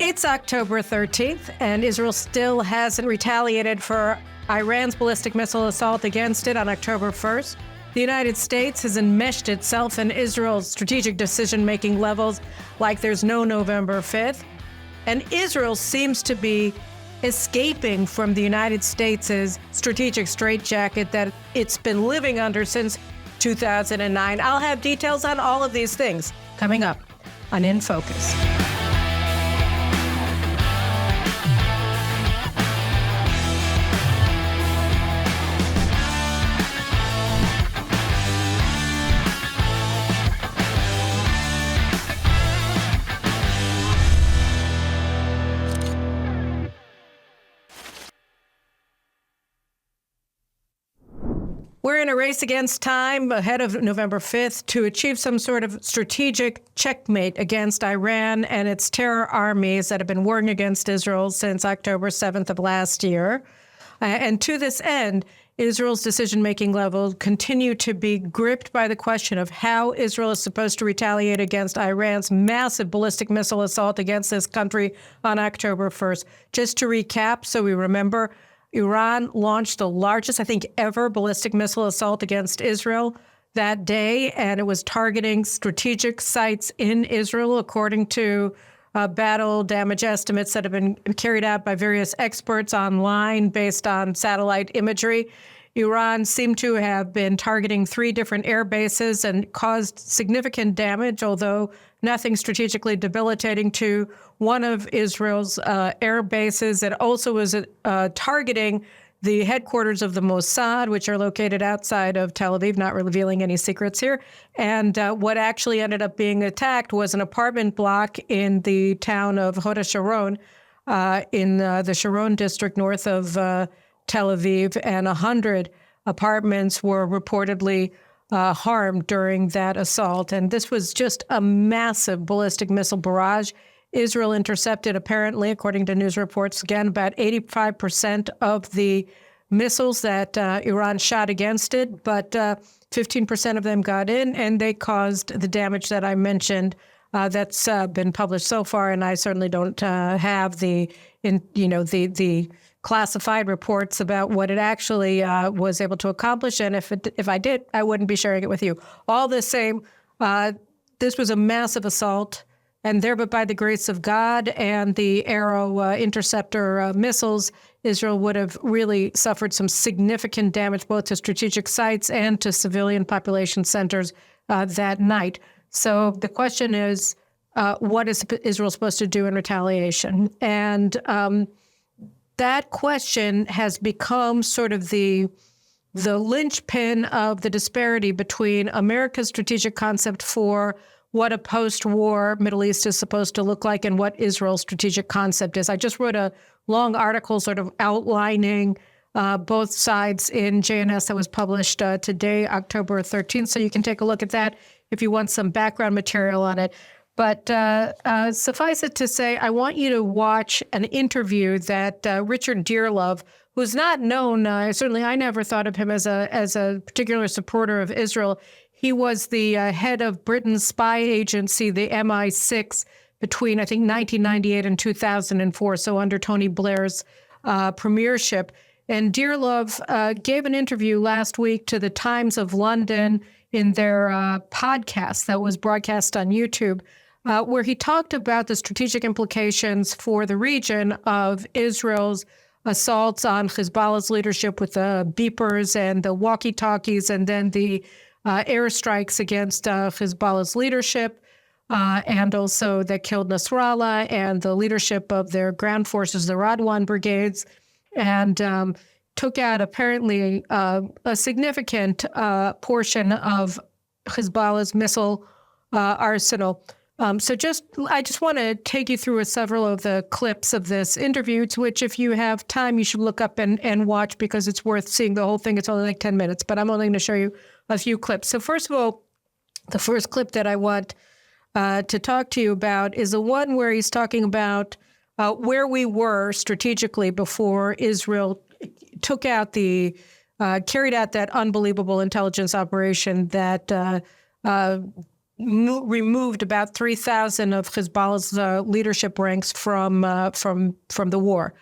It's October 13th, and Israel still hasn't retaliated for Iran's ballistic missile assault against it on October 1st. The United States has enmeshed itself in Israel's strategic decision-making levels like there's no November 5th. And Israel seems to be escaping from the United States' strategic straitjacket that it's been living under since 2009. I'll have details on all of these things coming up on In Focus. We're in a race against time ahead of November 5th to achieve some sort of strategic checkmate against Iran and its terror armies that have been warring against Israel since October 7th of last year. And to this end, Israel's decision-making levels continue to be gripped by the question of how Israel is supposed to retaliate against Iran's massive ballistic missile assault against this country on October 1st. Just to recap, so we remember, Iran launched the largest, I think, ever ballistic missile assault against Israel that day, and it was targeting strategic sites in Israel, according to battle damage estimates that have been carried out by various experts online based on satellite imagery. Iran seemed to have been targeting 3 different air bases and caused significant damage, although nothing strategically debilitating, to one of Israel's air bases. It also was targeting the headquarters of the Mossad, which are located outside of Tel Aviv, not revealing any secrets here. And what actually ended up being attacked was an apartment block in the town of Hod HaSharon, in the Sharon district north of Tel Aviv, and 100 apartments were reportedly harmed during that assault. And this was just a massive ballistic missile barrage. Israel intercepted, apparently, according to news reports, again, about 85% of the missiles that Iran shot against it, but 15% of them got in, and they caused the damage that I mentioned that's been published so far. And I certainly don't have the classified reports about what it actually was able to accomplish. And if I did, I wouldn't be sharing it with you. All the same, this was a massive assault. And there, but by the grace of God and the Arrow interceptor missiles, Israel would have really suffered some significant damage both to strategic sites and to civilian population centers that night. So the question is, what is Israel supposed to do in retaliation? And that question has become sort of the linchpin of the disparity between America's strategic concept for what a post-war Middle East is supposed to look like and what Israel's strategic concept is. I just wrote a long article sort of outlining both sides in JNS that was published today, October 13th, so you can take a look at that if you want some background material on it. But suffice it to say, I want you to watch an interview that Richard Dearlove, who's not known, certainly I never thought of him as a particular supporter of Israel. He was the head of Britain's spy agency, the MI6, between, I think, 1998 and 2004, so under Tony Blair's premiership. And Dearlove gave an interview last week to the Times of London in their podcast that was broadcast on YouTube, where he talked about the strategic implications for the region of Israel's assaults on Hezbollah's leadership with the beepers and the walkie-talkies, and then the airstrikes against Hezbollah's leadership, and also that killed Nasrallah and the leadership of their ground forces, the Radwan brigades, and took out apparently a significant portion of Hezbollah's missile arsenal. I just want to take you through several of the clips of this interview, to which, if you have time, you should look up and watch, because it's worth seeing the whole thing. It's only like 10 minutes, but I'm only going to show you a few clips. So first of all, the first clip that I want to talk to you about is the one where he's talking about where we were strategically before Israel carried out that unbelievable intelligence operation that removed about 3,000 of Hezbollah's leadership ranks from the war.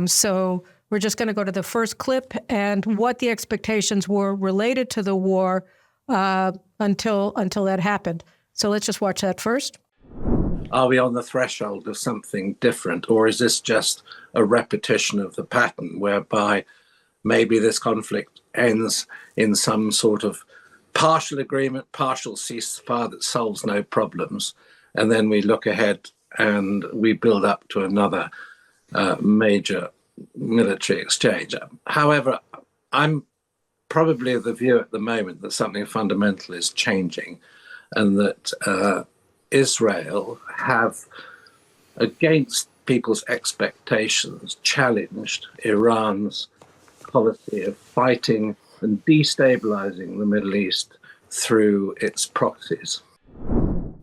So we're just going to go to the first clip and what the expectations were related to the war until that happened. So let's just watch that first. Are we on the threshold of something different, or is this just a repetition of the pattern whereby maybe this conflict ends in some sort of partial agreement, partial ceasefire that solves no problems, and then we look ahead and we build up to another major military exchange? However, I'm probably of the view at the moment that something fundamental is changing, and that Israel have, against people's expectations, challenged Iran's policy of fighting and destabilizing the Middle East through its proxies.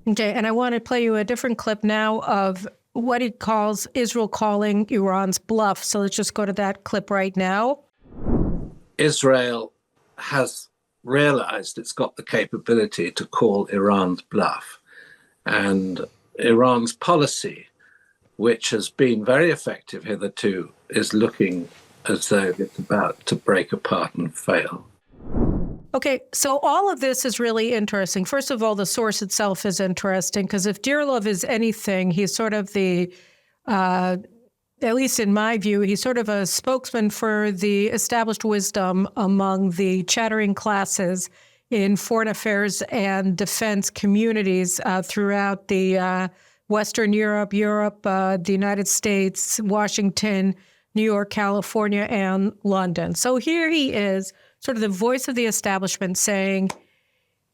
Okay, and I want to play you a different clip now of what he calls Israel calling Iran's bluff. So let's just go to that clip right now. Israel has realized it's got the capability to call Iran's bluff. And Iran's policy, which has been very effective hitherto, is looking as though it's about to break apart and fail. Okay, so all of this is really interesting. First of all, the source itself is interesting, because if Dearlove is anything, he's sort of the, at least in my view, he's sort of a spokesman for the established wisdom among the chattering classes in foreign affairs and defense communities throughout the Western Europe, the United States, Washington, New York, California, and London. So here he is, sort of the voice of the establishment, saying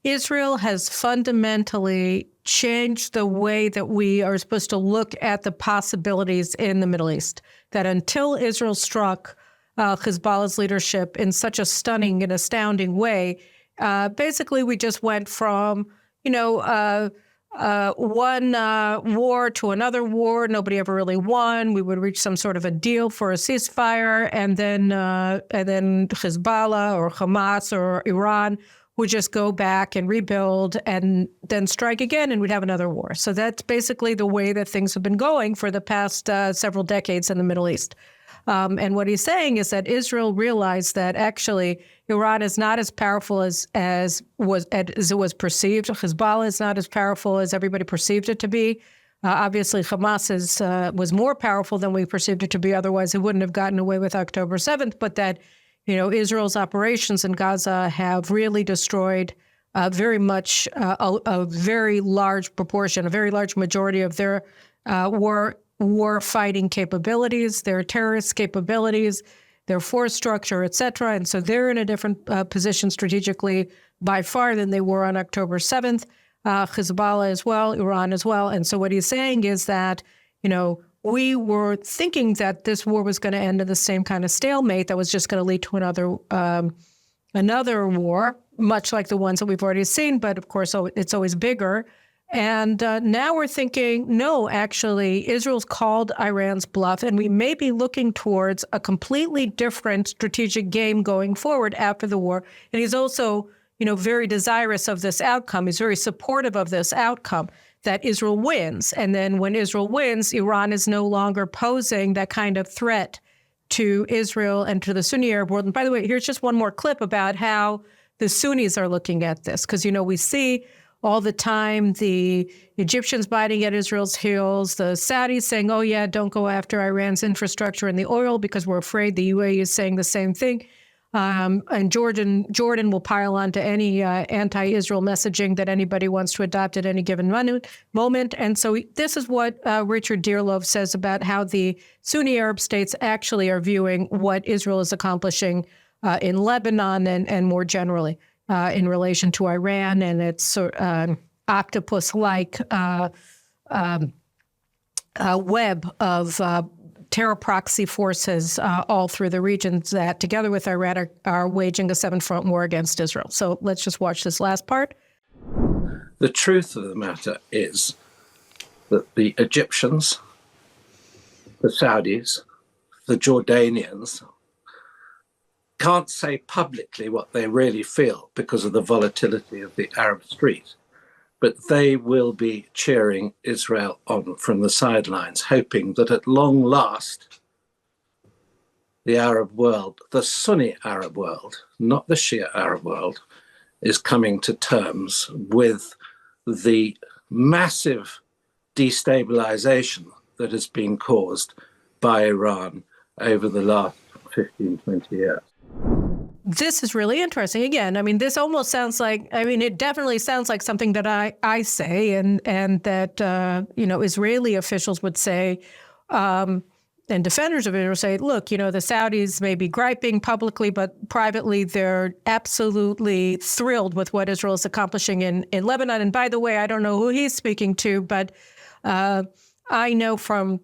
Israel has fundamentally changed the way that we are supposed to look at the possibilities in the Middle East. That until Israel struck Hezbollah's leadership in such a stunning and astounding way, basically we just went from, one war to another war. Nobody ever really won. We would reach some sort of a deal for a ceasefire, and then Hezbollah or Hamas or Iran would just go back and rebuild and then strike again, and we'd have another war. So that's basically the way that things have been going for the past several decades in the Middle East. And what he's saying is that Israel realized that actually Iran is not as powerful as it was perceived. Hezbollah is not as powerful as everybody perceived it to be. Obviously, Hamas was more powerful than we perceived it to be. Otherwise, it wouldn't have gotten away with October 7th. But that, Israel's operations in Gaza have really destroyed very much a very large proportion, a very large majority of their war fighting capabilities, their terrorist capabilities, their force structure, et cetera. And so they're in a different position strategically by far than they were on October 7th, Hezbollah as well, Iran as well. And so what he's saying is that, we were thinking that this war was going to end in the same kind of stalemate that was just going to lead to another war, much like the ones that we've already seen. But of course, it's always bigger. And now we're thinking, no, actually, Israel's called Iran's bluff, and we may be looking towards a completely different strategic game going forward after the war. And he's also, very desirous of this outcome. He's very supportive of this outcome, that Israel wins. And then when Israel wins, Iran is no longer posing that kind of threat to Israel and to the Sunni Arab world. And by the way, here's just one more clip about how the Sunnis are looking at this, because, we see all the time the Egyptians biting at Israel's heels, the Saudis saying, oh, yeah, don't go after Iran's infrastructure and the oil because we're afraid. The UAE is saying the same thing. And Jordan will pile on to any anti-Israel messaging that anybody wants to adopt at any given moment. And so this is what Richard Dearlove says about how the Sunni Arab states actually are viewing what Israel is accomplishing in Lebanon and more generally. In relation to Iran and its octopus-like web of terror proxy forces all through the regions that, together with Iran, are waging a seven-front war against Israel. So let's just watch this last part. The truth of the matter is that the Egyptians, the Saudis, the Jordanians can't say publicly what they really feel because of the volatility of the Arab street. but they will be cheering Israel on from the sidelines, hoping that at long last, the Arab world, the Sunni Arab world, not the Shia Arab world, is coming to terms with the massive destabilization that has been caused by Iran over the last 15, 20 years. This is really interesting. Again, I mean, this almost sounds like, I mean, it definitely sounds like something that I say and that, Israeli officials would say, and defenders of Israel say, look, the Saudis may be griping publicly, but privately they're absolutely thrilled with what Israel is accomplishing in Lebanon. And by the way, I don't know who he's speaking to, but I know from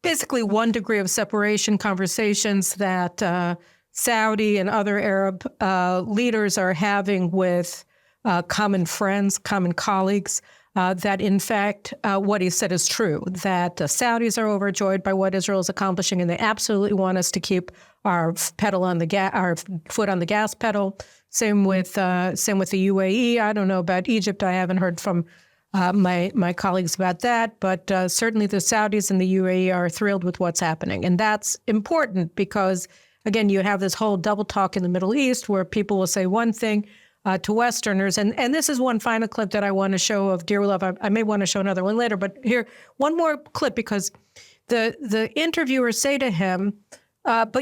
basically one degree of separation conversations that Saudi and other Arab leaders are having with common friends, common colleagues, that in fact what he said is true, that the Saudis are overjoyed by what Israel is accomplishing, and they absolutely want us to keep our foot on the gas pedal. Same with the UAE. I don't know about Egypt. I haven't heard from my colleagues about that, but certainly the Saudis and the UAE are thrilled with what's happening, and that's important because, again, you have this whole double talk in the Middle East where people will say one thing to Westerners. And this is one final clip that I want to show of Dear Love. I may want to show another one later, but here, one more clip, because the interviewers say to him, but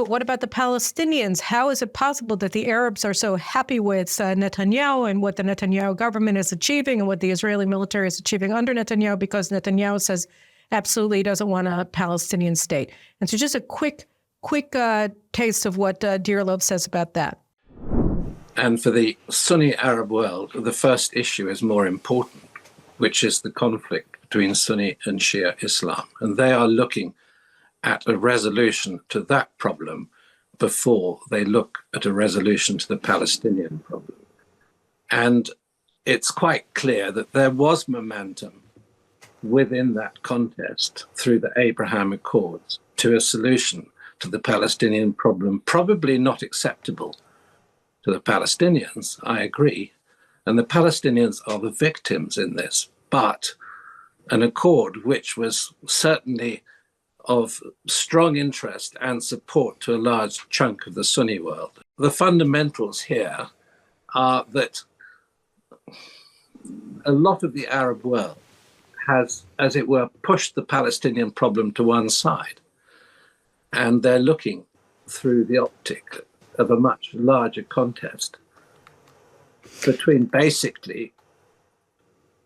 what about the Palestinians? How is it possible that the Arabs are so happy with Netanyahu and what the Netanyahu government is achieving and what the Israeli military is achieving under Netanyahu, because Netanyahu says absolutely he doesn't want a Palestinian state. And so just a quick taste of what Dear Love says about that. And for the Sunni Arab world, the first issue is more important, which is the conflict between Sunni and Shia Islam. And they are looking at a resolution to that problem before they look at a resolution to the Palestinian problem. And it's quite clear that there was momentum within that contest through the Abraham Accords to a solution to the Palestinian problem, probably not acceptable to the Palestinians, I agree, and the Palestinians are the victims in this, but an accord which was certainly of strong interest and support to a large chunk of the Sunni world. The fundamentals here are that a lot of the Arab world has, as it were, pushed the Palestinian problem to one side, and they're looking through the optic of a much larger contest between basically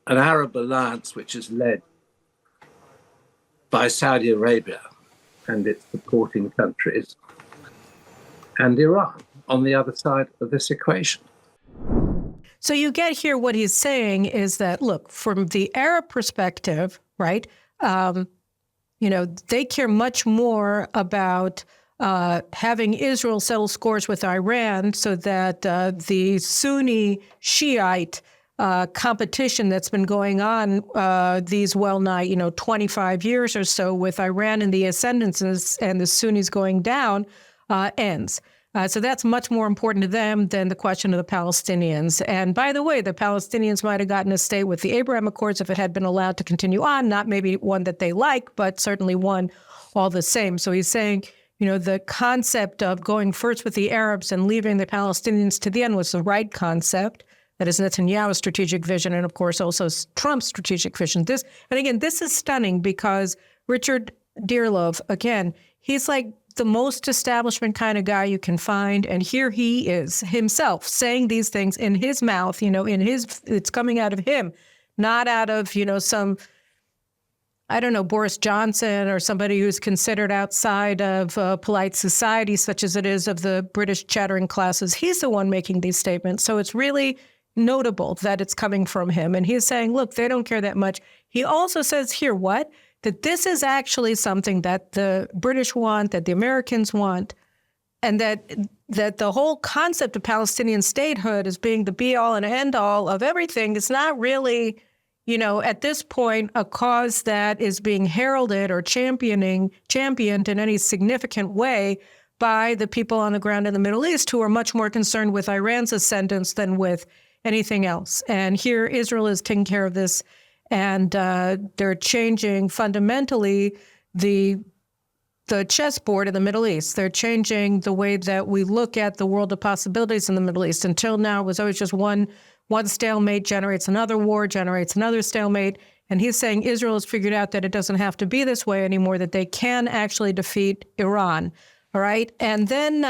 an Arab alliance which is led by Saudi Arabia and its supporting countries, and Iran on the other side of this equation. So you get here what he's saying is that, look, from the Arab perspective, right, they care much more about having Israel settle scores with Iran so that the Sunni Shiite competition that's been going on these well-nigh, 25 years or so with Iran and the ascendances and the Sunnis going down ends. So that's much more important to them than the question of the Palestinians. And by the way, the Palestinians might have gotten a stay with the Abraham Accords if it had been allowed to continue on, not maybe one that they like, but certainly one all the same. So he's saying, the concept of going first with the Arabs and leaving the Palestinians to the end was the right concept. That is Netanyahu's strategic vision, and of course also Trump's strategic vision. This is stunning because Richard Dearlove, again, he's like the most establishment kind of guy you can find, and here he is himself saying these things in his mouth. It's coming out of him, not out of some, I don't know, Boris Johnson or somebody who's considered outside of polite society, such as it is of the British chattering classes. He's the one making these statements. So it's really notable that it's coming from him. And he's saying, look, they don't care that much. He also says here, that this is actually something that the British want, that the Americans want, and that the whole concept of Palestinian statehood as being the be-all and end-all of everything is not really, at this point, a cause that is being heralded or championed in any significant way by the people on the ground in the Middle East, who are much more concerned with Iran's ascendance than with anything else. And here Israel is taking care of this, and they're changing fundamentally the chessboard in the Middle East. They're changing the way that we look at the world of possibilities in the Middle East. Until now, it was always just one stalemate generates another war, generates another stalemate. And he's saying Israel has figured out that it doesn't have to be this way anymore, that they can actually defeat Iran. All right. And then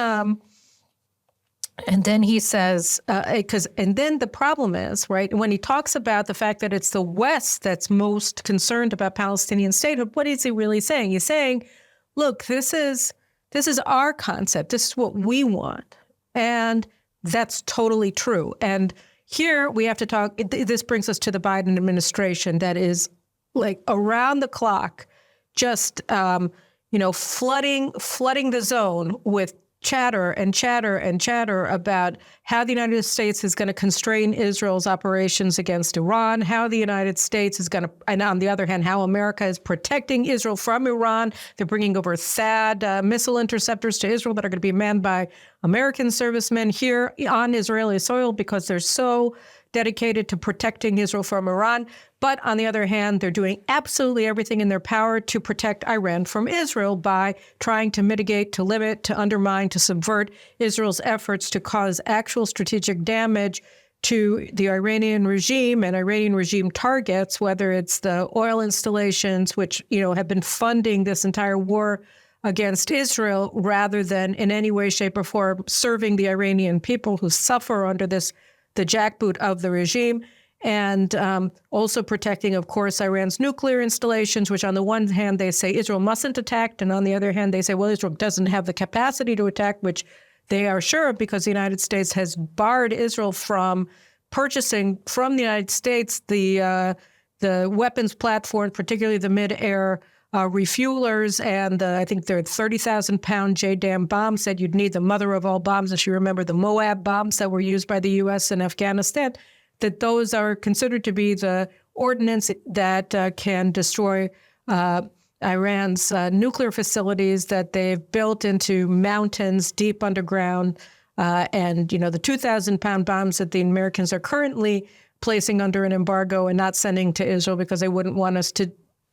he says, and then the problem is, right, when he talks about the fact that it's the West that's most concerned about Palestinian statehood, what is he really saying? He's saying, look, this is our concept. This is what we want. And that's totally true. And here we have to talk, this brings us to the Biden administration that is like around the clock, just, flooding the zone with chatter about how the United States is going to constrain Israel's operations against Iran, how the United States is going to, and on the other hand, how America is protecting Israel from Iran. They're bringing over THAAD missile interceptors to Israel that are going to be manned by American servicemen here on Israeli soil because they're so dedicated to protecting Israel from Iran. But on the other hand, they're doing absolutely everything in their power to protect Iran from Israel by trying to mitigate, to limit, to undermine, to subvert Israel's efforts to cause actual strategic damage to the Iranian regime and Iranian regime targets, whether it's the oil installations, which, have been funding this entire war against Israel rather than in any way, shape, or form serving the Iranian people who suffer under the jackboot of the regime, and also protecting, of course, Iran's nuclear installations, which on the one hand, they say Israel mustn't attack, and on the other hand, they say, well, Israel doesn't have the capacity to attack, which they are sure of because the United States has barred Israel from purchasing from the United States the weapons platform, particularly the mid-air refuelers, and I think they're 30,000-pound JDAM bombs that you'd need, the mother of all bombs. If you remember the Moab bombs that were used by the U.S. in Afghanistan, that those are considered to be the ordnance that can destroy Iran's nuclear facilities that they've built into mountains deep underground. And, the 2,000-pound bombs that the Americans are currently placing under an embargo and not sending to Israel because they wouldn't want us to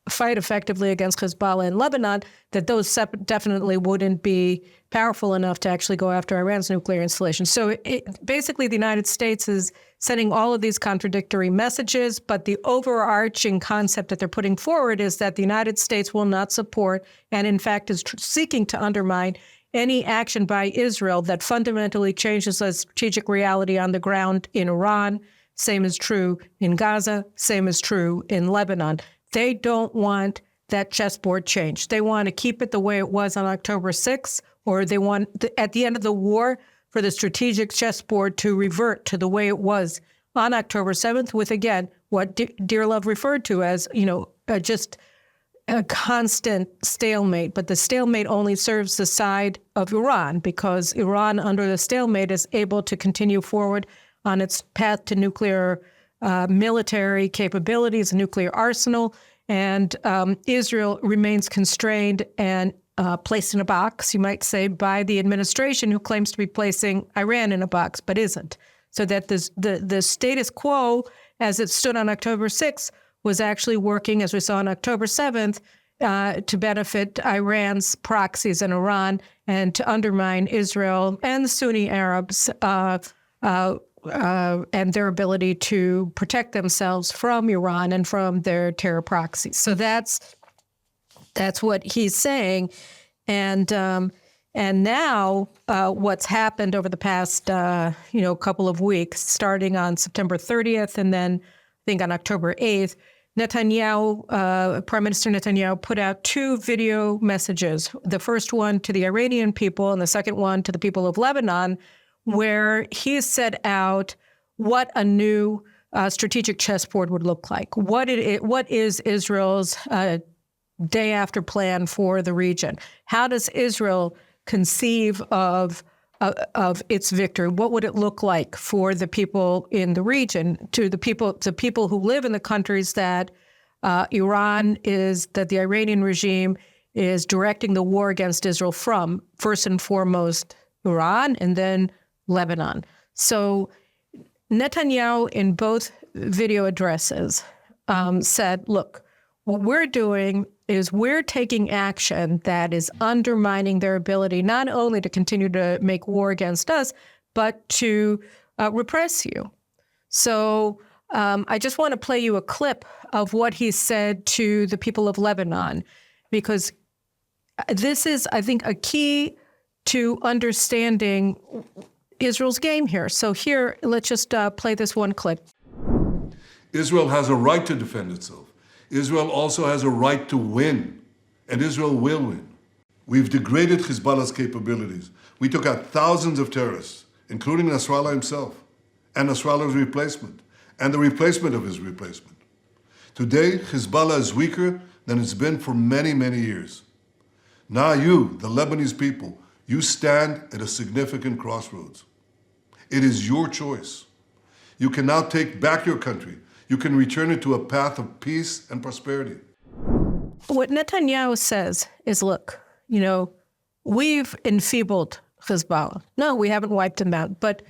fight effectively against Hezbollah in Lebanon, that those definitely wouldn't be powerful enough to actually go after Iran's nuclear installations. So basically the United States is sending all of these contradictory messages, but the overarching concept that they're putting forward is that the United States will not support and in fact is seeking to undermine any action by Israel that fundamentally changes the strategic reality on the ground in Iran. Same is true in Gaza, same is true in Lebanon. They don't want that chessboard changed. They want to keep it the way it was on October 6th, or they want, at the end of the war, for the strategic chessboard to revert to the way it was on October 7th with, again, what Dearlove referred to as, just a constant stalemate. But the stalemate only serves the side of Iran because Iran, under the stalemate, is able to continue forward on its path to nuclear military capabilities, a nuclear arsenal, and Israel remains constrained and placed in a box, you might say, by the administration who claims to be placing Iran in a box, but isn't. So that the status quo, as it stood on October 6th, was actually working, as we saw on October 7th, to benefit Iran's proxies in Iran and to undermine Israel and the Sunni Arabs and their ability to protect themselves from Iran and from their terror proxies. So that's what he's saying. And now what's happened over the past, couple of weeks, starting on September 30th and then I think on October 8th, Prime Minister Netanyahu put out two video messages, the first one to the Iranian people and the second one to the people of Lebanon, where he set out what a new strategic chessboard would look like. What is Israel's day after plan for the region? How does Israel conceive of its victory? What would it look like for the people in the region, to the people who live in the countries that the Iranian regime is directing the war against Israel from, first and foremost, Iran, and then Lebanon. So Netanyahu, in both video addresses, said, look, what we're doing is we're taking action that is undermining their ability not only to continue to make war against us, but to repress you. So I just want to play you a clip of what he said to the people of Lebanon, because this is, I think, a key to understanding Israel's game here. So here, let's just play this one clip. Israel has a right to defend itself. Israel also has a right to win, and Israel will win. We've degraded Hezbollah's capabilities. We took out thousands of terrorists, including Nasrallah himself, and Nasrallah's replacement, and the replacement of his replacement. Today, Hezbollah is weaker than it's been for many, many years. Now you, the Lebanese people, you stand at a significant crossroads. It is your choice. You can now take back your country. You can return it to a path of peace and prosperity. What Netanyahu says is, look, we've enfeebled Hezbollah. No, we haven't wiped them out. But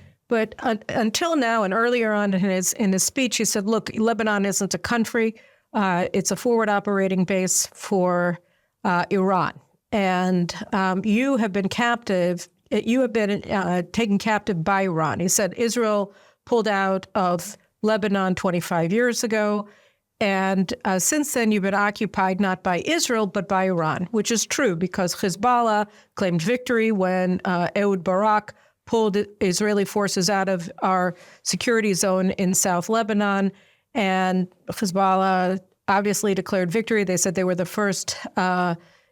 until now, and earlier on in his speech, he said, look, Lebanon isn't a country. It's a forward operating base for Iran. And you have been captive. You have been taken captive by Iran. He said Israel pulled out of Lebanon 25 years ago. And since then, you've been occupied not by Israel, but by Iran, which is true because Hezbollah claimed victory when Ehud Barak pulled Israeli forces out of our security zone in South Lebanon. And Hezbollah obviously declared victory. They said they were the first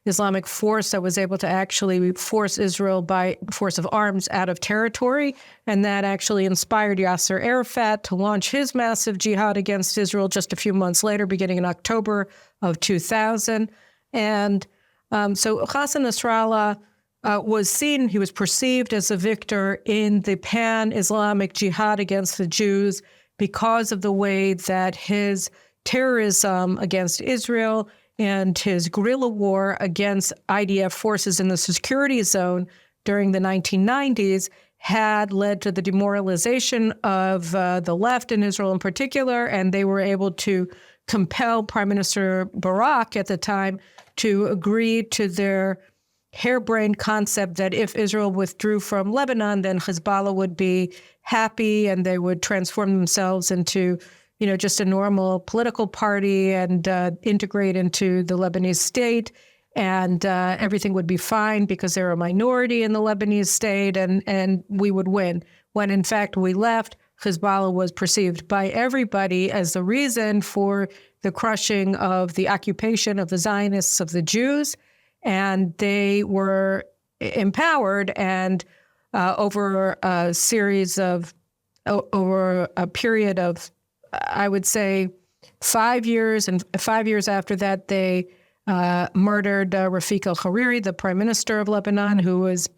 Islamic force that was able to actually force Israel by force of arms out of territory. And that actually inspired Yasser Arafat to launch his massive jihad against Israel just a few months later, beginning in October of 2000. And so Hassan Nasrallah he was perceived as a victor in the pan-Islamic jihad against the Jews because of the way that his terrorism against Israel and his guerrilla war against IDF forces in the security zone during the 1990s had led to the demoralization of the left in Israel in particular, and they were able to compel Prime Minister Barak at the time to agree to their harebrained concept that if Israel withdrew from Lebanon, then Hezbollah would be happy and they would transform themselves into just a normal political party and integrate into the Lebanese state, and everything would be fine because they're a minority in the Lebanese state, and we would win. When in fact we left, Hezbollah was perceived by everybody as the reason for the crushing of the occupation of the Zionists of the Jews, and they were empowered and over a period of I would say 5 years, and 5 years after that, they murdered Rafik al-Hariri, the prime minister of Lebanon, who was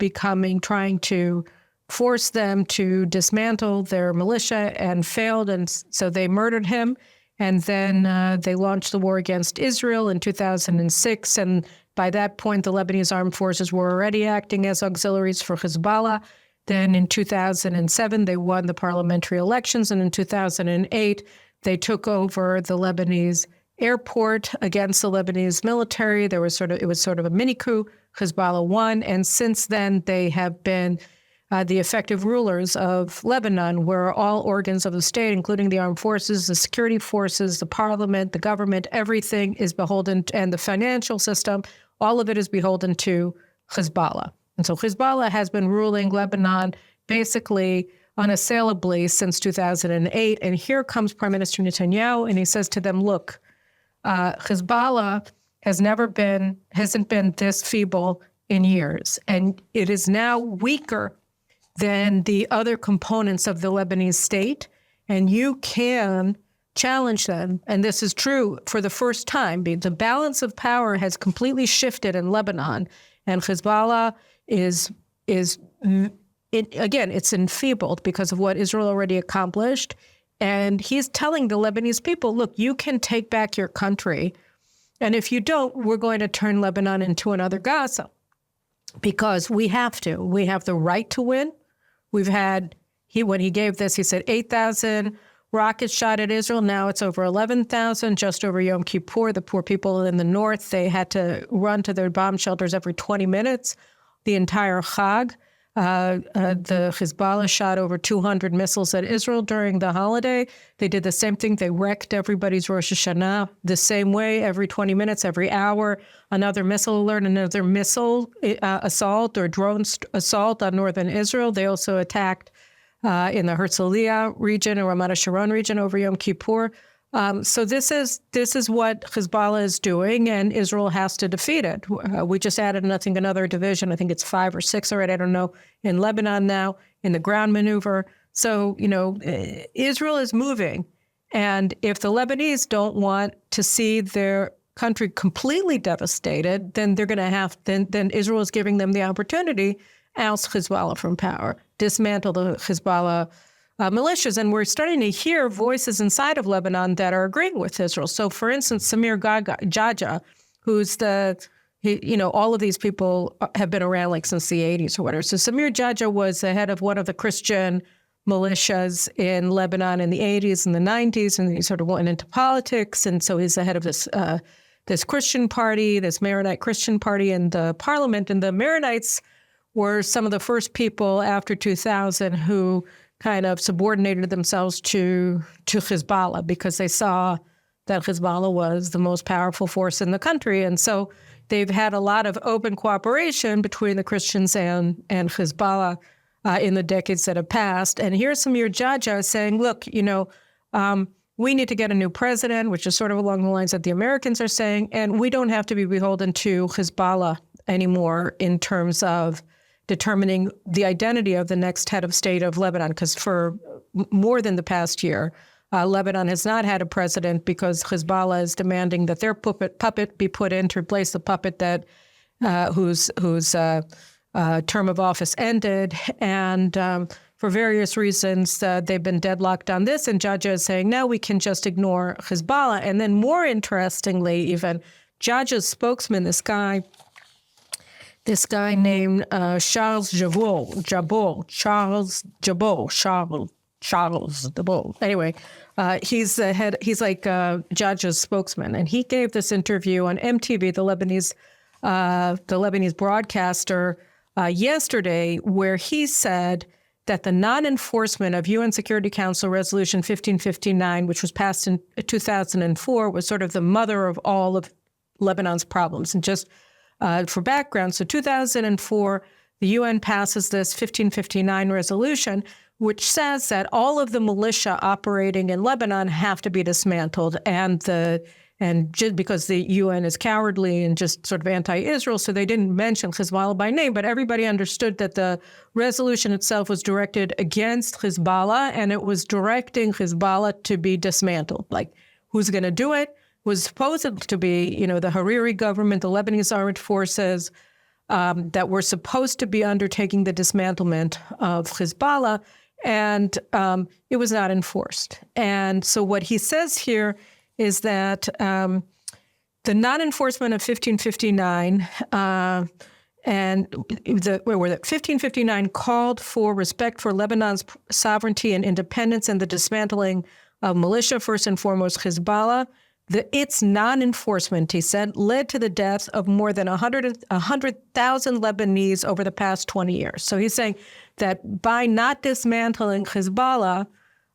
trying to force them to dismantle their militia and failed. And so they murdered him. And then they launched the war against Israel in 2006. And by that point, the Lebanese armed forces were already acting as auxiliaries for Hezbollah. Then in 2007, they won the parliamentary elections. And in 2008, they took over the Lebanese airport against the Lebanese military. It was sort of a mini coup. Hezbollah won. And since then, they have been the effective rulers of Lebanon, where all organs of the state, including the armed forces, the security forces, the parliament, the government, everything is beholden, and the financial system, all of it is beholden to Hezbollah. And so Hezbollah has been ruling Lebanon basically unassailably since 2008. And here comes Prime Minister Netanyahu, and he says to them, look, Hezbollah hasn't been this feeble in years, and it is now weaker than the other components of the Lebanese state, and you can challenge them. And this is true for the first time. The balance of power has completely shifted in Lebanon, and Hezbollah it's enfeebled because of what Israel already accomplished. And he's telling the Lebanese people, look, you can take back your country. And if you don't, we're going to turn Lebanon into another Gaza, because we have to. We have the right to win. We've had when he gave this, he said 8,000 rockets shot at Israel. Now it's over 11,000, just over Yom Kippur. The poor people in the north, they had to run to their bomb shelters every 20 minutes. The entire Chag. The Hezbollah shot over 200 missiles at Israel during the holiday. They did the same thing. They wrecked everybody's Rosh Hashanah the same way, every 20 minutes, every hour. Another missile alert, another missile assault or drone assault on northern Israel. They also attacked in the Herzliya region and Ramat HaSharon region over Yom Kippur. So this is what Hezbollah is doing, and Israel has to defeat it. We just added, I think, another division. I think it's 5 or 6 already. I don't know. In Lebanon now, in the ground maneuver. So, Israel is moving. And if the Lebanese don't want to see their country completely devastated, then they're going to have, then Israel is giving them the opportunity, oust Hezbollah from power, dismantle the Hezbollah militias. And we're starting to hear voices inside of Lebanon that are agreeing with Israel. So, for instance, Samir Jaja, who's all of these people have been around like since the 80s or whatever. So Samir Jaja was the head of one of the Christian militias in Lebanon in the 80s and the 90s, and he sort of went into politics. And so he's the head of this Christian party, this Maronite Christian party in the parliament. And the Maronites were some of the first people after 2000 who kind of subordinated themselves to Hezbollah because they saw that Hezbollah was the most powerful force in the country. And so they've had a lot of open cooperation between the Christians and Hezbollah in the decades that have passed. And here's Samir Jaja saying, look, we need to get a new president, which is sort of along the lines that the Americans are saying, and we don't have to be beholden to Hezbollah anymore in terms of determining the identity of the next head of state of Lebanon, because for more than the past year, Lebanon has not had a president because Hezbollah is demanding that their puppet be put in to replace the puppet that whose term of office ended. And for various reasons, they've been deadlocked on this. And Jaja is saying, now we can just ignore Hezbollah. And then more interestingly, even Jaja's spokesman, this guy named Charles Jabot. Anyway, he's the head. He's like Jaja's spokesman, and he gave this interview on MTV, the Lebanese broadcaster, yesterday, where he said that the non-enforcement of UN Security Council Resolution 1559, which was passed in 2004, was sort of the mother of all of Lebanon's problems. And just for background, so 2004, the UN passes this 1559 resolution, which says that all of the militia operating in Lebanon have to be dismantled, and just because the UN is cowardly and just sort of anti-Israel, so they didn't mention Hezbollah by name, but everybody understood that the resolution itself was directed against Hezbollah, and it was directing Hezbollah to be dismantled. Like, who's going to do it? Was supposed to be, the Hariri government, the Lebanese armed forces that were supposed to be undertaking the dismantlement of Hezbollah, and it was not enforced. And so what he says here is that the non-enforcement of 1559 and the 1559 called for respect for Lebanon's sovereignty and independence and the dismantling of militia, first and foremost Hezbollah. Its non-enforcement, he said, led to the death of more than 100,000 Lebanese over the past 20 years. So he's saying that by not dismantling Hezbollah,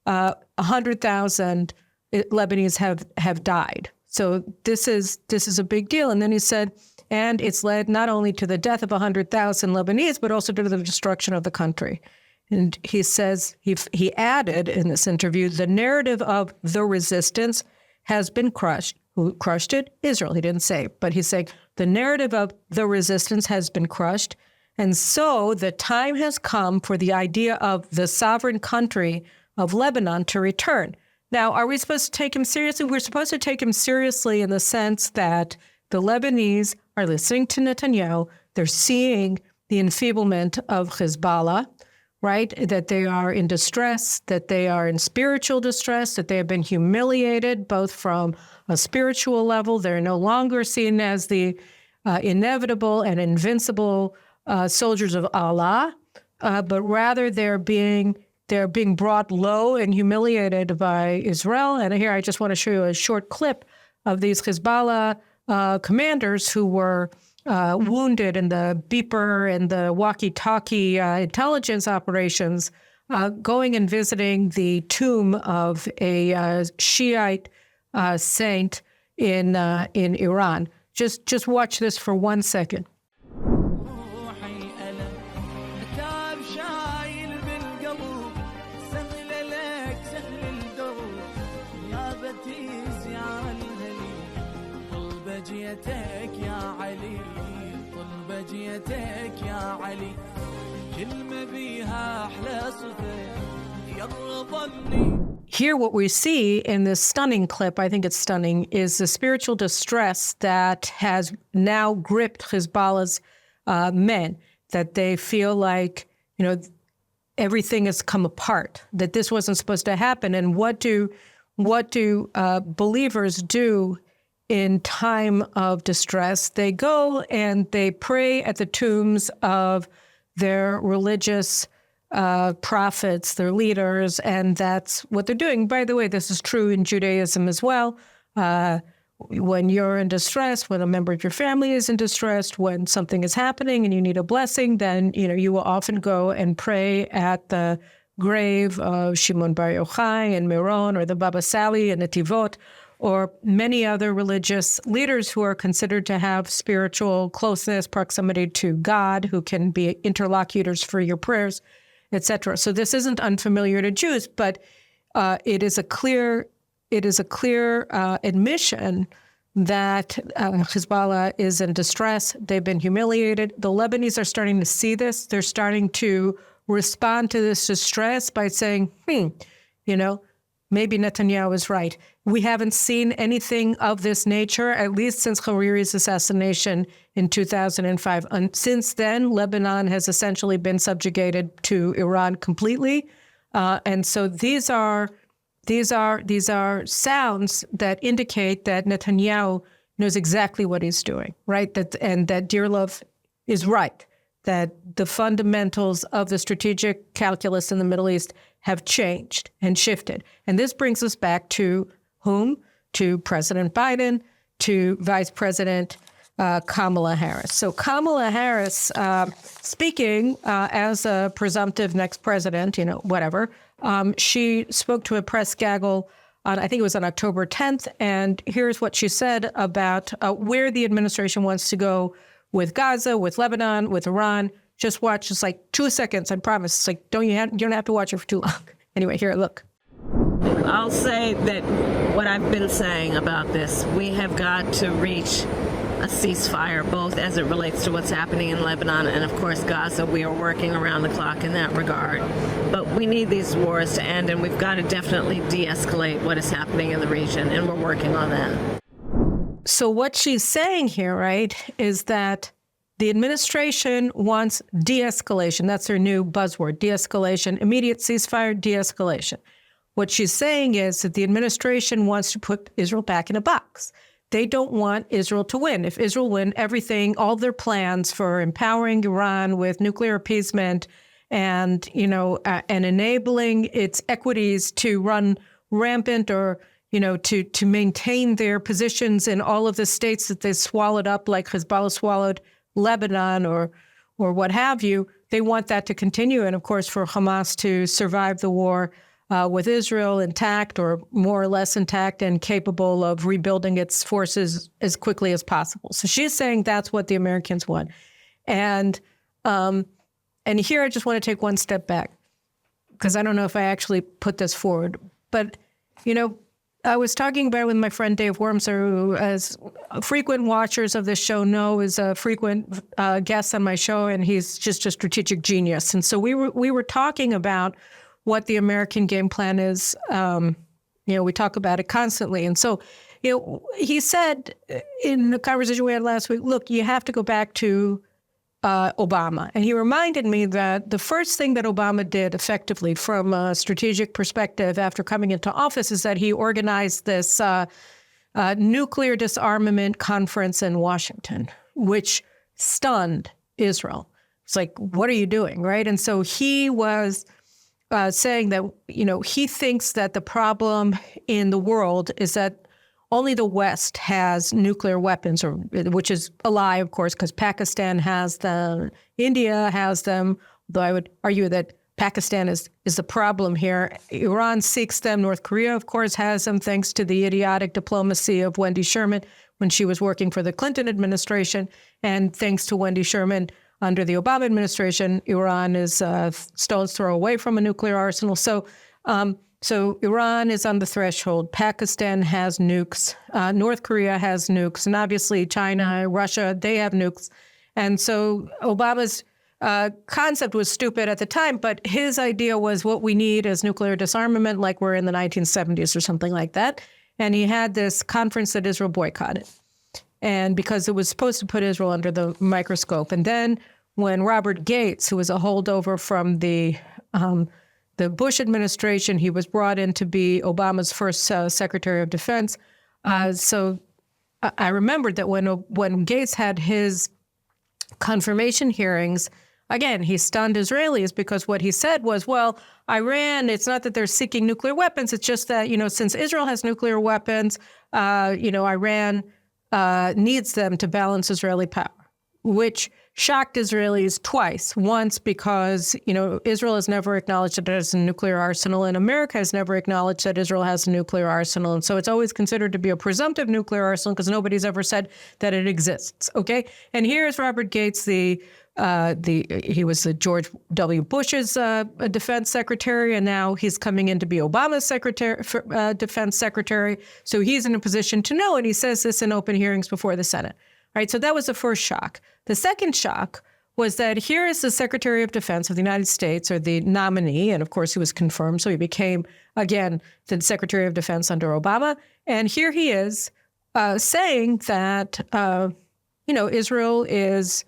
100,000 Lebanese have died. So this is a big deal. And then he said, and it's led not only to the death of 100,000 Lebanese, but also to the destruction of the country. And he says, he added in this interview, the narrative of the resistance has been crushed. Who crushed it? Israel. He didn't say, but he's saying the narrative of the resistance has been crushed. And so the time has come for the idea of the sovereign country of Lebanon to return. Now, are we supposed to take him seriously? We're supposed to take him seriously in the sense that the Lebanese are listening to Netanyahu. They're seeing the enfeeblement of Hezbollah, right? That they are in distress, that they are in spiritual distress, that they have been humiliated, both from a spiritual level. They're no longer seen as the inevitable and invincible soldiers of Allah, but rather they're being They're being brought low and humiliated by Israel. And here I just want to show you a short clip of these Hezbollah commanders who were wounded in the beeper and the walkie-talkie intelligence operations, going and visiting the tomb of a Shiite saint in Iran. Just watch this for 1 second. Here, what we see in this stunning clip, I think it's stunning, is the spiritual distress that has now gripped Hezbollah's men, that they feel like, everything has come apart, that this wasn't supposed to happen. And what do believers do in time of distress? They go and they pray at the tombs of their religious prophets, their leaders, and that's what they're doing. By the way, this is true in Judaism as well. When you're in distress, when a member of your family is in distress, when something is happening and you need a blessing, then you will often go and pray at the grave of Shimon Bar Yochai in Meron, or the Baba Sali in Netivot, or many other religious leaders who are considered to have spiritual closeness, proximity to God, who can be interlocutors for your prayers, etc. So this isn't unfamiliar to Jews, but it is a clear admission that Hezbollah is in distress. They've been humiliated. The Lebanese are starting to see this. They're starting to respond to this distress by saying, maybe Netanyahu is right. We haven't seen anything of this nature, at least since Hariri's assassination in 2005. And since then, Lebanon has essentially been subjugated to Iran completely. And so these are sounds that indicate that Netanyahu knows exactly what he's doing, right? And that Dearlove is right, that the fundamentals of the strategic calculus in the Middle East have changed and shifted. And this brings us back to whom? To President Biden, to Vice President Kamala Harris. So Kamala Harris, speaking as a presumptive next president, whatever, she spoke to a press gaggle on, I think it was on October 10th, and here's what she said about where the administration wants to go with Gaza, with Lebanon, with Iran. Just watch, just like 2 seconds, I promise. It's like, you don't have to watch it for too long. Anyway, here, look. I'll say that what I've been saying about this, we have got to reach a ceasefire, both as it relates to what's happening in Lebanon and, of course, Gaza. We are working around the clock in that regard. But we need these wars to end, and we've got to definitely de-escalate what is happening in the region, and we're working on that. So what she's saying here, right, is that the administration wants de-escalation. That's her new buzzword, de-escalation, immediate ceasefire, de-escalation. What she's saying is that the administration wants to put Israel back in a box. They don't want Israel to win. If Israel win, everything, all their plans for empowering Iran with nuclear appeasement and, and enabling its equities to run rampant, or, to maintain their positions in all of the states that they swallowed up, like Hezbollah swallowed Lebanon or what have you, they want that to continue. And of course, for Hamas to survive the war with Israel intact, or more or less intact, and capable of rebuilding its forces as quickly as possible. So she's saying that's what the Americans want. And here I just want to take one step back, because I don't know if I actually put this forward. But, I was talking about it with my friend Dave Wormser, who, as frequent watchers of this show know, is a frequent guest on my show, and he's just a strategic genius. And so we were talking about what the American game plan is. We talk about it constantly. And so, he said in the conversation we had last week, look, you have to go back to Obama. And he reminded me that the first thing that Obama did effectively from a strategic perspective after coming into office is that he organized this nuclear disarmament conference in Washington, which stunned Israel. It's like, what are you doing, right? And so he was saying that, he thinks that the problem in the world is that only the West has nuclear weapons, which is a lie, of course, because Pakistan has them, India has them, though I would argue that Pakistan is the problem here. Iran seeks them. North Korea, of course, has them thanks to the idiotic diplomacy of Wendy Sherman when she was working for the Clinton administration. And thanks to Wendy Sherman under the Obama administration, Iran is stone's throw away from a nuclear arsenal. So Iran is on the threshold. Pakistan has nukes. North Korea has nukes. And obviously China, Russia, they have nukes. And so Obama's concept was stupid at the time, but his idea was what we need is nuclear disarmament, like we're in the 1970s or something like that. And he had this conference that Israel boycotted, and because it was supposed to put Israel under the microscope. And then when Robert Gates, who was a holdover from the Bush administration, he was brought in to be Obama's first Secretary of Defense. So I remembered that when Gates had his confirmation hearings, again, he stunned Israelis because what he said was, well, Iran, it's not that they're seeking nuclear weapons. It's just that, since Israel has nuclear weapons, Iran needs them to balance Israeli power, which shocked Israelis twice. Once because, Israel has never acknowledged that it has a nuclear arsenal, and America has never acknowledged that Israel has a nuclear arsenal. And so it's always considered to be a presumptive nuclear arsenal because nobody's ever said that it exists. Okay. And here's Robert Gates, he was the George W. Bush's defense secretary, and now he's coming in to be Obama's defense secretary. So he's in a position to know, and he says this in open hearings before the Senate. Right. So that was the first shock. The second shock was that here is the Secretary of Defense of the United States, or the nominee, and of course he was confirmed, so he became, again, the Secretary of Defense under Obama. And here he is saying that, Israel is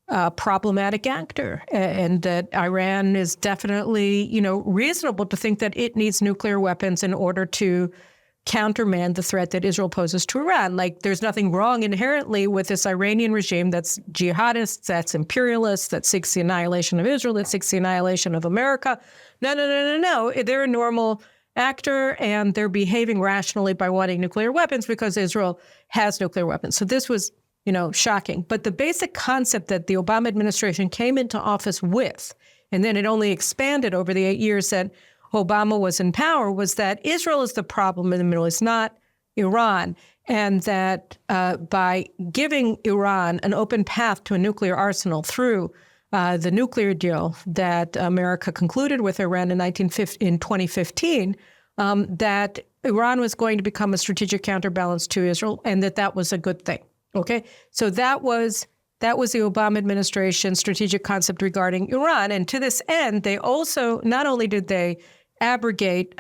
a problematic actor, and that Iran is definitely, reasonable to think that it needs nuclear weapons in order to countermand the threat that Israel poses to Iran. Like, there's nothing wrong inherently with this Iranian regime that's jihadist, that's imperialist, that seeks the annihilation of Israel, that seeks the annihilation of America. No. They're a normal actor, and they're behaving rationally by wanting nuclear weapons because Israel has nuclear weapons. So this was, shocking. But the basic concept that the Obama administration came into office with, and then it only expanded over the 8 years that Obama was in power, was that Israel is the problem in the Middle East, not Iran, and that by giving Iran an open path to a nuclear arsenal through the nuclear deal that America concluded with Iran in 2015, that Iran was going to become a strategic counterbalance to Israel, and that was a good thing. Okay, so that was the Obama administration's strategic concept regarding Iran, and to this end, they also not only did they abrogate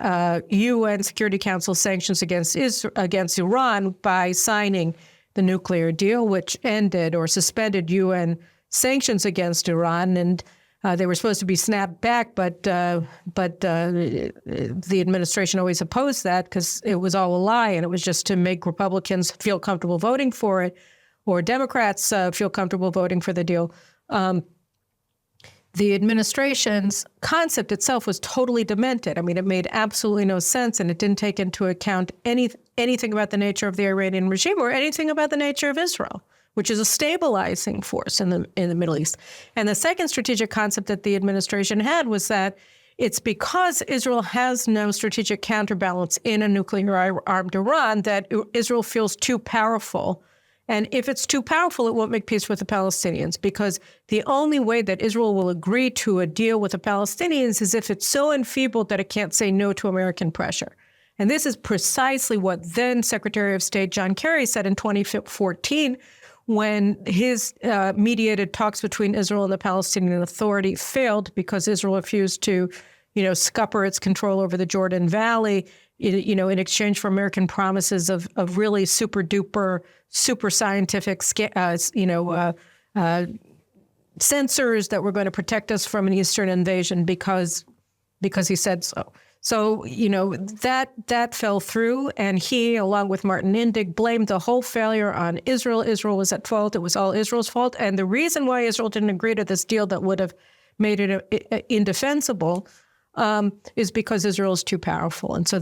UN Security Council sanctions against Iran by signing the nuclear deal, which ended or suspended UN sanctions against Iran, and they were supposed to be snapped back, but the administration always opposed that because it was all a lie, and it was just to make Republicans feel comfortable voting for it, or Democrats feel comfortable voting for the deal. The administration's concept itself was totally demented. I mean, it made absolutely no sense, and it didn't take into account anything about the nature of the Iranian regime or anything about the nature of Israel, which is a stabilizing force in the Middle East. And the second strategic concept that the administration had was that it's because Israel has no strategic counterbalance in a nuclear-armed Iran that Israel feels too powerful. And if it's too powerful, it won't make peace with the Palestinians, because the only way that Israel will agree to a deal with the Palestinians is if it's so enfeebled that it can't say no to American pressure. And this is precisely what then Secretary of State John Kerry said in 2014 when his mediated talks between Israel and the Palestinian Authority failed because Israel refused to, scupper its control over the Jordan Valley, in exchange for American promises of really super duper, super scientific, sensors that were going to protect us from an Eastern invasion because he said so. So, that fell through, and he, along with Martin Indig, blamed the whole failure on Israel. Israel was at fault. It was all Israel's fault. And the reason why Israel didn't agree to this deal that would have made it indefensible is because Israel is too powerful. And so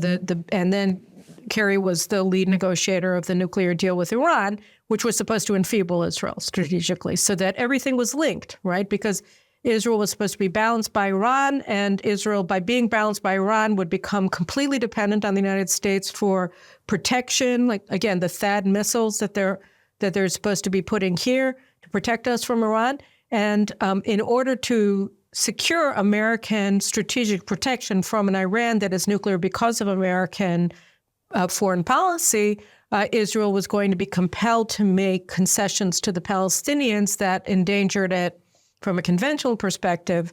and then Kerry was the lead negotiator of the nuclear deal with Iran, which was supposed to enfeeble Israel strategically, so that everything was linked, right? Because Israel was supposed to be balanced by Iran, and Israel, by being balanced by Iran, would become completely dependent on the United States for protection, like, again, the THAAD missiles that they're supposed to be putting here to protect us from Iran. And in order to secure American strategic protection from an Iran that is nuclear because of American foreign policy, Israel was going to be compelled to make concessions to the Palestinians that endangered it from a conventional perspective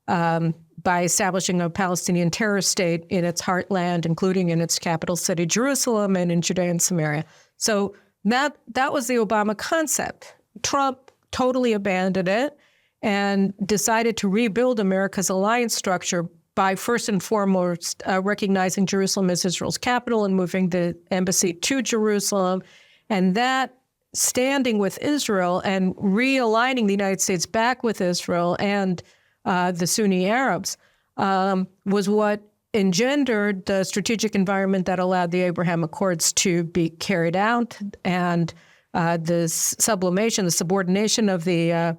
by establishing a Palestinian terror state in its heartland, including in its capital city, Jerusalem, and in Judea and Samaria. So that was the Obama concept. Trump totally abandoned it and decided to rebuild America's alliance structure by first and foremost recognizing Jerusalem as Israel's capital and moving the embassy to Jerusalem. And that standing with Israel and realigning the United States back with Israel and the Sunni Arabs was what engendered the strategic environment that allowed the Abraham Accords to be carried out, and the sublimation, the subordination of the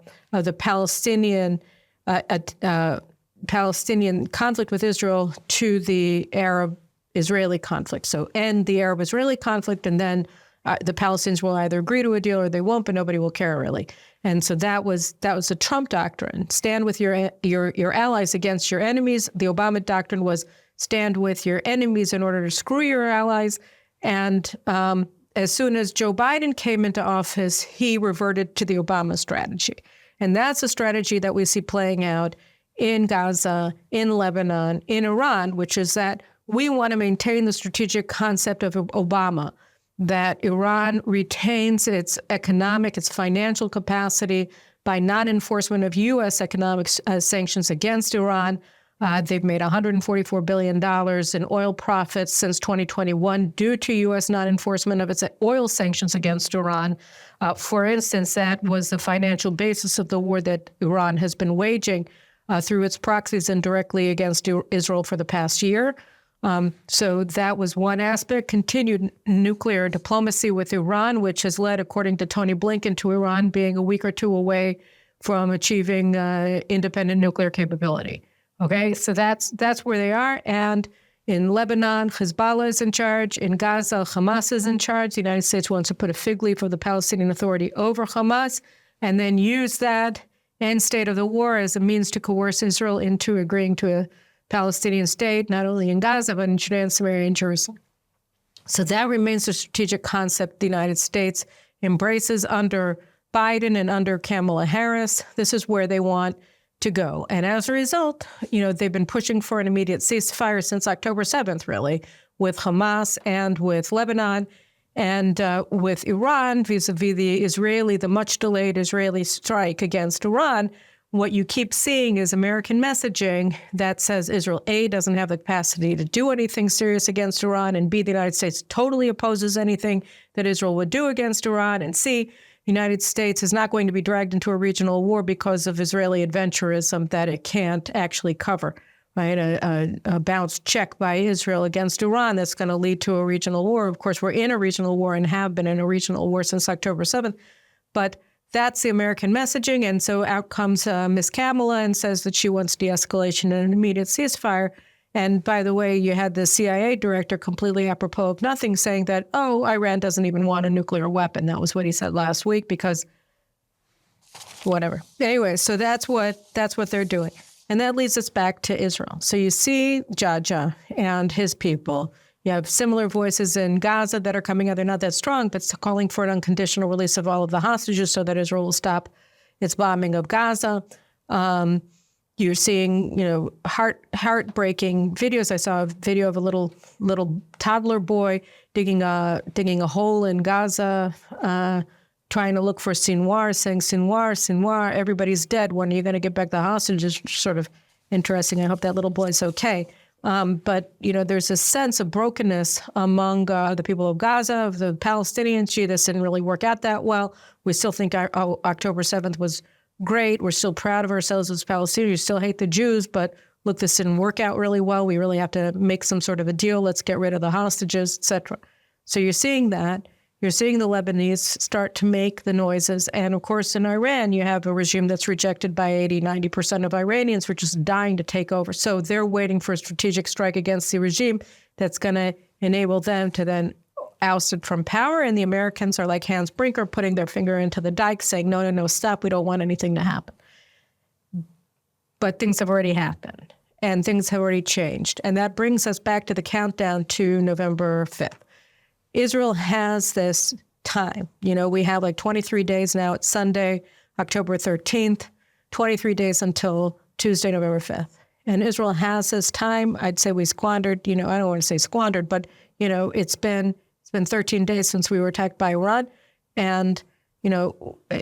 Palestinian conflict with Israel to the Arab-Israeli conflict. So end the Arab-Israeli conflict, and then the Palestinians will either agree to a deal or they won't, but nobody will care really. And so that was the Trump doctrine: stand with your allies against your enemies. The Obama doctrine was stand with your enemies in order to screw your allies. And as soon as Joe Biden came into office, he reverted to the Obama strategy. And that's a strategy that we see playing out in Gaza, in Lebanon, in Iran, which is that we want to maintain the strategic concept of Obama, that Iran retains its economic, its financial capacity by non-enforcement of U.S. economic sanctions against Iran. They've made $144 billion in oil profits since 2021 due to U.S. non-enforcement of its oil sanctions against Iran. For instance, that was the financial basis of the war that Iran has been waging through its proxies and directly against Israel for the past year. So that was one aspect. Continued nuclear diplomacy with Iran, which has led, according to Tony Blinken, to Iran being a week or two away from achieving independent nuclear capability. Okay, so that's where they are. And in Lebanon, Hezbollah is in charge. In Gaza, Hamas is in charge. The United States wants to put a fig leaf of the Palestinian Authority over Hamas and then use that end state of the war as a means to coerce Israel into agreeing to a Palestinian state, not only in Gaza, but in Judea and Samaria and Jerusalem. So that remains the strategic concept the United States embraces under Biden and under Kamala Harris. This is where they want to go. And as a result, they've been pushing for an immediate ceasefire since October 7th, really, with Hamas and with Lebanon and with Iran vis-a-vis the much delayed Israeli strike against Iran. What you keep seeing is American messaging that says Israel, A, doesn't have the capacity to do anything serious against Iran, and B, the United States totally opposes anything that Israel would do against Iran, and C, the United States is not going to be dragged into a regional war because of Israeli adventurism that it can't actually cover, right? A bounced check by Israel against Iran that's going to lead to a regional war. Of course, we're in a regional war and have been in a regional war since October 7th, but that's the American messaging. And so out comes Ms. Kamala and says that she wants de-escalation and an immediate ceasefire. And by the way, you had the CIA director completely apropos of nothing saying that, Iran doesn't even want a nuclear weapon. That was what he said last week because whatever. Anyway, so that's what they're doing. And that leads us back to Israel. So you see Jaja and his people. You have similar voices in Gaza that are coming out. They're not that strong, but calling for an unconditional release of all of the hostages so that Israel will stop its bombing of Gaza. You're seeing, heartbreaking videos. I saw a video of a little toddler boy digging a hole in Gaza, trying to look for Sinwar, saying Sinwar, Sinwar. Everybody's dead. When are you going to get back the hostages? Sort of interesting. I hope that little boy's okay. But there's a sense of brokenness among the people of Gaza, of the Palestinians. Gee, this didn't really work out that well. We still think October 7th was great. We're still proud of ourselves as Palestinians. We still hate the Jews, but look, this didn't work out really well. We really have to make some sort of a deal. Let's get rid of the hostages, etc. So you're seeing that. You're seeing the Lebanese start to make the noises. And of course, in Iran, you have a regime that's rejected by 80-90% of Iranians who are just dying to take over. So they're waiting for a strategic strike against the regime that's going to enable them to then oust it from power. And the Americans are like Hans Brinker, putting their finger into the dike, saying, no, stop. We don't want anything to happen. But things have already happened, and things have already changed. And that brings us back to the countdown to November 5th. Israel has this time. We have like 23 days now. It's Sunday, October 13th, 23 days until Tuesday, November 5th. And Israel has this time. I'd say we squandered, I don't want to say squandered, but, it's been 13 days since we were attacked by Iran. And,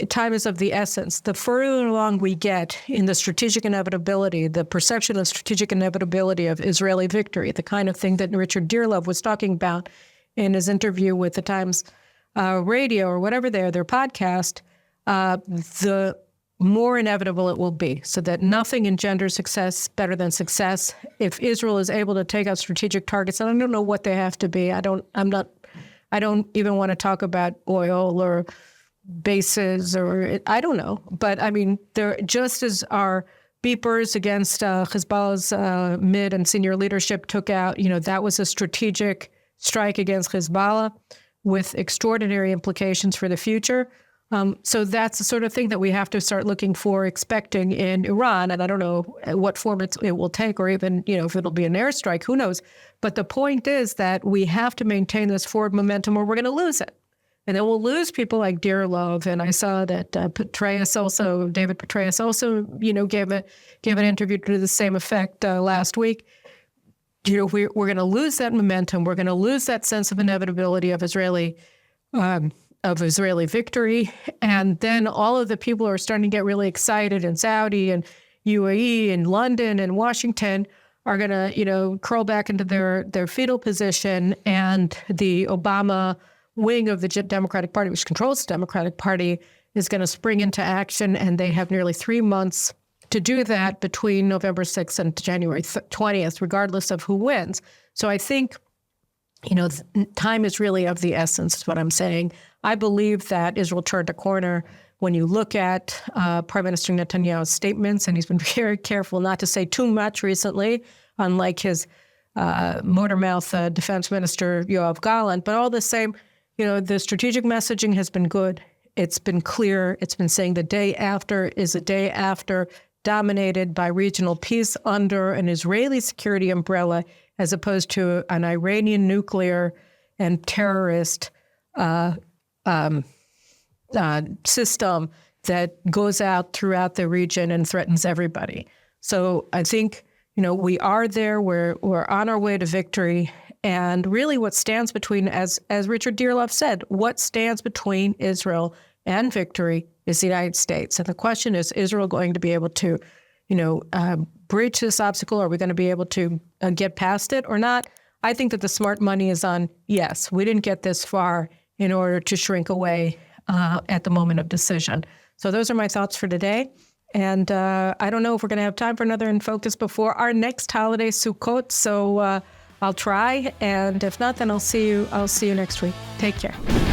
time is of the essence. The further along we get in the strategic inevitability, the perception of strategic inevitability of Israeli victory, the kind of thing that Richard Dearlove was talking about in his interview with the Times radio or whatever their podcast, the more inevitable it will be, so that nothing engenders success better than success. If Israel is able to take out strategic targets, and I don't know what they have to be. I don't even want to talk about oil or bases I don't know. But I mean, they're just as our beepers against Hezbollah's mid and senior leadership took out, that was a strategic strike against Hezbollah with extraordinary implications for the future. So that's the sort of thing that we have to start looking for, expecting in Iran. And I don't know what form it will take, or even, if it'll be an airstrike, who knows. But the point is that we have to maintain this forward momentum or we're going to lose it. And then we'll lose people like Dearlove. And I saw that David Petraeus also, gave an interview to the same effect last week. We're going to lose that momentum. We're going to lose that sense of inevitability of Israeli victory. And then all of the people who are starting to get really excited in Saudi and UAE and London and Washington are going to, curl back into their fetal position. And the Obama wing of the Democratic Party, which controls the Democratic Party, is going to spring into action. And they have nearly 3 months to do that between November 6th and January 20th, regardless of who wins. So I think, time is really of the essence, is what I'm saying. I believe that Israel turned a corner when you look at Prime Minister Netanyahu's statements, and he's been very careful not to say too much recently, unlike his motor-mouth Defense Minister Yoav Gallant. But all the same, the strategic messaging has been good. It's been clear. It's been saying the day after is a day after dominated by regional peace under an Israeli security umbrella, as opposed to an Iranian nuclear and terrorist system that goes out throughout the region and threatens everybody. So I think, we are there. We're on our way to victory. And really what stands between, as Richard Dearlove said, what stands between Israel and victory is the United States. And the question is Israel going to be able to, bridge this obstacle? Are we going to be able to get past it or not? I think that the smart money is on, yes, we didn't get this far in order to shrink away at the moment of decision. So those are my thoughts for today. And I don't know if we're going to have time for another In Focus before our next holiday, Sukkot. So I'll try. And if not, then I'll see you next week. Take care.